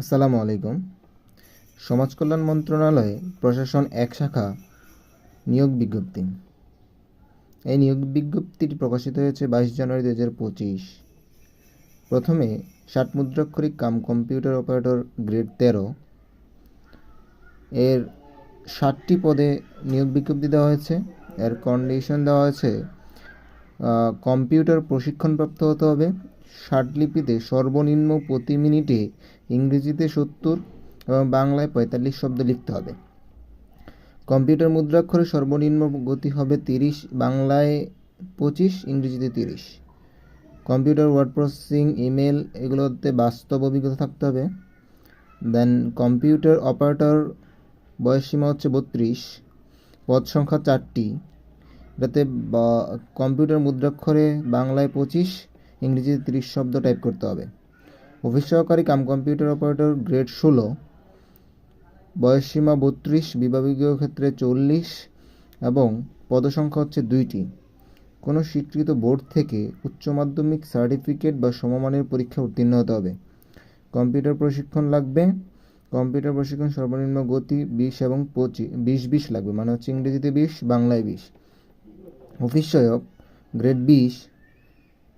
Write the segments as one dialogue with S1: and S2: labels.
S1: আসসালামু আলাইকুম। সমাজ কল্যাণ মন্ত্রণালয়ে প্রশাসন এক শাখা নিয়োগ বিজ্ঞপ্তি। এই নিয়োগ বিজ্ঞপ্তিটি প্রকাশিত হয়েছে 22 জানুয়ারি 2025। প্রথমে 60 মুদ্রাক্ষরিক কাম কম্পিউটার অপারেটর গ্রেড 13 এর 60টি পদে নিয়োগ বিজ্ঞপ্তি দেওয়া হয়েছে। এর কন্ডিশন দেওয়া হয়েছে কম্পিউটার প্রশিক্ষণপ্রাপ্ত হতে হবে, ষাটলিপিতে সর্বনিম্ন প্রতি মিনিটে ইংরেজিতে 70 এবং বাংলায় 45 শব্দ লিখতে হবে। কম্পিউটার মুদ্রাক্ষরে সর্বনিম্ন গতি হবে 30, বাংলায় 25, ইংরেজিতে 30। কম্পিউটার ওয়ার্ড প্রসেসিং, ইমেল এগুলোতে বাস্তব অভিজ্ঞতা থাকতে হবে। দেন কম্পিউটার অপারেটর বয়সসীমা হচ্ছে 32, পদ সংখ্যা 4টি। এটাতে কম্পিউটার মুদ্রাক্ষরে বাংলায় 25, ইংরেজিতে 30 শব্দ টাইপ করতে হবে। অফিস সহকারী কাম কম্পিউটার অপারেটর গ্রেড 16, বয়সসীমা 32, বিভাগীয় ক্ষেত্রে 40 এবং পদসংখ্যা হচ্ছে 2টি। কোনো স্বীকৃত বোর্ড থেকে উচ্চ মাধ্যমিক সার্টিফিকেট বা সমমানের পরীক্ষা উত্তীর্ণ হতে হবে। কম্পিউটার প্রশিক্ষণ লাগবে। কম্পিউটার প্রশিক্ষণ সর্বনিম্ন গতি 20 এবং 20 লাগবে, মানে হচ্ছে ইংরেজিতে 20, বাংলায় 20। অফিস সহায়ক গ্রেড 20,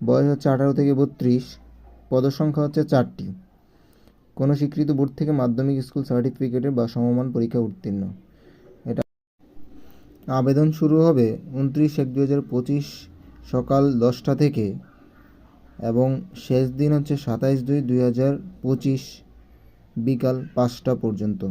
S1: বয়স হচ্ছে 18 থেকে 32, পদসংখ্যা হচ্ছে 4টি। কোনো স্বীকৃত বোর্ড থেকে মাধ্যমিক স্কুল সার্টিফিকেটের বা সমমান পরীক্ষা উত্তীর্ণ। এটা আবেদন শুরু হবে 29/1/2025 সকাল 10টা থেকে এবং শেষ দিন হচ্ছে 27/2/2025 বিকাল 5টা পর্যন্ত।